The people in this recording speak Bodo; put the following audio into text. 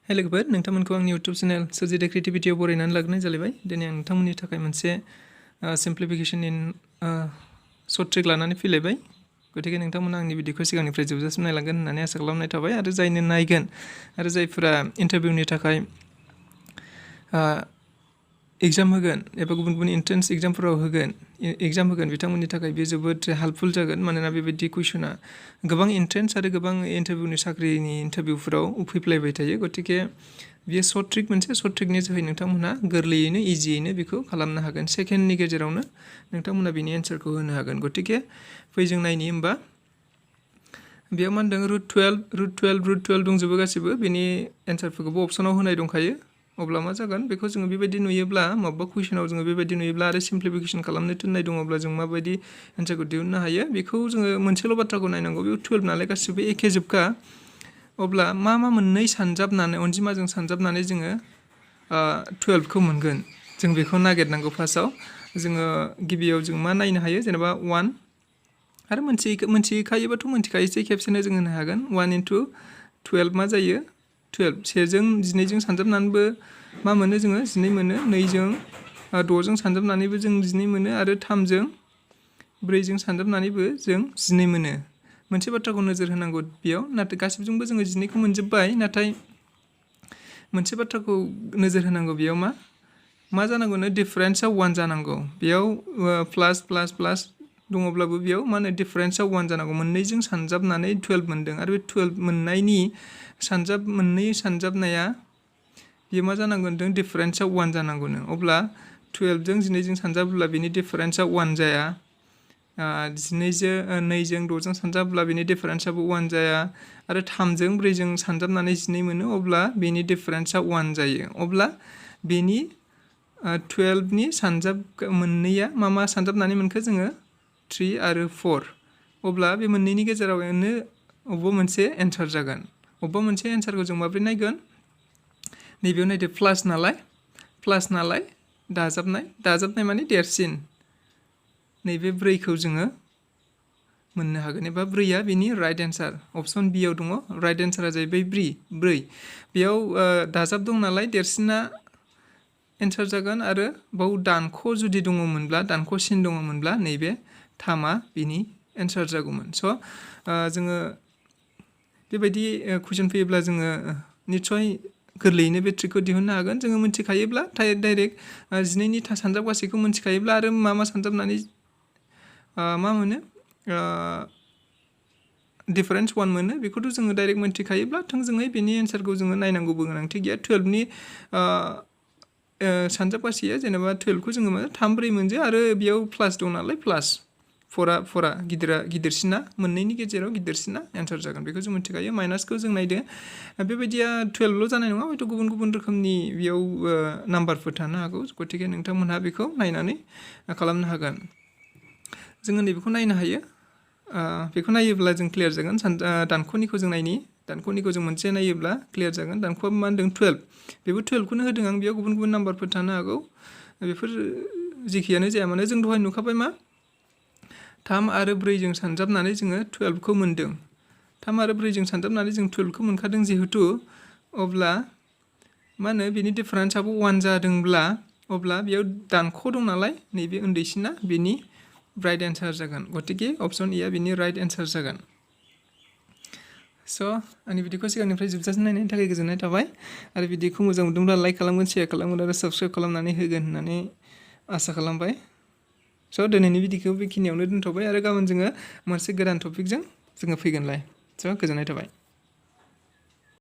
हाय लोगोफोर नोंथांमोनखौ आंनि YouTube चेनेल सुजित क्रिएटिभिटीआव बरायनानै लाग्रोनाय जालायबाय दिनै आं नोंथांमोननि थाखाय मोनसे सिम्प्लिफिकेशन इन सर्ट ट्रिक लानानै फैलायबाय गतिके नोंथांमोना आंनि भिडिअखौ सिगांनिफ्राय जोबजासिम नायलांगोन होननानै आसा खालामनाय थाबाय आरो जायनो नायगोन आरो जायफोरा इन्टारभिउनि थाखाय एग्जाम होगोन एबा गुबुन गुबुन एन्ट्रेन्स एग्जामफोराव एग्जाम होगोन बिथांमोननि थाखाय बे जोबोद हेल्पफुल जागोन मानोना बेबायदि कुइसना गोबां एन्ट्रेन्स आरो गोबां इन्टारभिउनि साख्रिनि इन्टारभिउफोराव फैफ्लायबाय थायो गतिके बेयो सर्ट ट्रिक मोनसे सर्ट ट्रिकनि जोहै नोंथांमोनहा गोरलैयैनो इजियैनो बेखौ खालामनो हागोन सेकेन्डनि गेजेरावनो नोंथांमोना बेनि एन्सारखौ होनो हागोन गतिके फै जों नायनि होमबा बेयाव मा होनदों रुट 12 दंजोबो गासिबो बेनि एन्सारफोरखौबो अप्सनाव होनाय दंखायो अब्ला मा जागोन बेखौ जोङो बेबायदि नुयोब्ला माबा कुइसनाव जोङो बेबायदि नुयोब्ला आरो सिम्प्लिफिकेशन खालामनो थिननाय दङब्ला जों माबायदि एन्सारखौ दिहुननो हायो बेखौ जोङो मोनसेल' बाथ्राखौ नायनांगौ बेयाव 12 नालाय गासिबो एखे जोबखा अब्ला मा मोननै सानजाबनानै अनजिमाजों सानजाबनानै जोङो 12 खौ मोनगोन जों बेखौ नागिरनांगौ फार्स्टआव जोङो गिबियाव जों मा नायनो हायो जेनेबा 1 आरो मोनथिखायोबाथ' मोनथिखायोसै खेबसेनो जों होनो हागोन 1 into 12 मा जायो 12 सेजों 12जों सानजाबनानैबो मा मोनो जोङो 12 मोनो 2जों 6जों सानजाबनानैबो जों 12 मोनो आरो 3जों 4जों सानजाबनानैबो जों 12 मोनो मोनसे बाथ्राखौ नोजोर होनांगौ बेयाव नाथाय गासिबजोंबो जोङो 12खौ मोनजोब्बाय नाथाय मोनसे बाथ्राखौ नोजोर होनांगौ बेयाव मा जानांगौनो डिफारेन्सआ 1 जानांगौ बेयाव प्लास दङब्लाबो बेयाव मा होनो डिफारेन्सआ 1 जानांगौ मोननैजों सानजाबनानै 12 मोनदों आरो बे 12 मोननायनि मोननै सानजाबनाया बेयो मा जानांगोन होनदों डिफारेन्सआ 1 जानांगौनो अब्ला 12जों 12जों सानजाबोब्ला बेनि डिफारेन्सआ 1 जाया 2जों 6जों सानजाबोब्ला बेनि डिफारेन्सआबो 1 जाया आरो 3जों 4जों सानजाबनानै 12 मोनो अब्ला बेनि डिफारेन्सआ 1 जायो अब्ला बेनि 12नि सानजाब मोननैया मा सानजाबनानै मोनखो जोङो 3 आरो 4 अब्ला बे मोननैनि गेजेरावनो अबेबा मोनसे एन्सार जागोन अबेबा मोनसे एन्सारखौ जों माबोरै नायगोन नैबेयाव नायदो प्लास नालाय दाजाबनाय माने देरसिन नैबे 4खौ जोङो मोननो हागोन एबा 4आ बेनि राइट एन्सार अप्शन बि आव दङ राइट एन्सारा जाहैबाय 4 बेयाव दाजाब दं नालाय देरसिना एन्सार जागोन आरो बाव दानख' जुदि दङमोनब्ला दानख' सिन दङमोनब्ला नैबे 3आ बेनि एन्सार जागौमोन स' जोङो बेबायदि कुइसन फैयोब्ला जोङो निस्सय गोरलैयैनो बे ट्रिकखौ दिहुननो हागोन जोङो मिथिखायोब्ला डाइरेक्ट 12नि सानजाब गासैखौ मिथिखायोब्ला आरो मा सानजाबनानै मा मोनो डिफारेन्स 1 मोनो बेखौथ' जोङो डाइरेक्ट मिथिखायोब्ला थोंजोङै बेनि एन्सारखौ जोङो नायनांगौबो गोनांथि गैया 12नि सानजाब गासैया जेनेबा 12खौ जोङो 3 4 मोनजो आरो बेयाव प्लास दं नालाय प्लास 4आ गिदिरसिना मोननैनि गेजेराव गिदिरसिना एन्सार जागोन बेखौ जों मिथिखायो माइनासखौ जों नायदो बेबायदिया 12ल' जानाय नङा हयथ' गुबुन गुबुन रोखोमनि बेयाव नाम्बारफोर थानो हागौ गतिके नोंथांमोनहा बेखौ नायनानै खालामनो हागोन जोङो नैबेखौ नायनो हायो बेखौ नायोब्ला जों क्लियार जागोन दानख'निखौ जों नायनि दानख'निखौ जों मोनसे नायोब्ला क्लियार जागोन दानख'आ मा होनदों 12 बेबो 12खौनो होदों आं बेयाव गुबुन गुबुन नाम्बारफोर थानो हागौ बेफोर जेखियानो जाया मानो जों दहाय नुखाबाय 3 आरो 4जों सानजाबनानै जोङो 12खौ मोनदों 3 आरो 4जों सानजाबनानै जों 12खौ मोनखादों जिहेतु अब्ला मा होनो बेनि डिफारेन्सआबो 1 जादोंब्ला अब्ला बेयाव दानख' दं नालाय नैबे उन्दैसिना बेनि राइट एन्सार जागोन गतिके अप्शन ए आ बेनि राइट एन्सार जागोन स' आंनि भिडिअखौ सिगांनिफ्राय जोबजासिम नायनायनि थाखाय गोजोननाय थाबाय आरो भिडिअखौ मोजां मोनदोंब्ला लाइक खालामगोन शेयार खालामगोन आरो साबस्क्राइब खालामनानै होगोन होननानै आसा खालामबाय स' दिनैनि भिडिअखौ बेखिनियावनो दोनथ'बाय आरो गाबोन जोङो मोनसे गोदान टपिकजों जोङो फैगोनलाय स' गोजोननाय थाबाय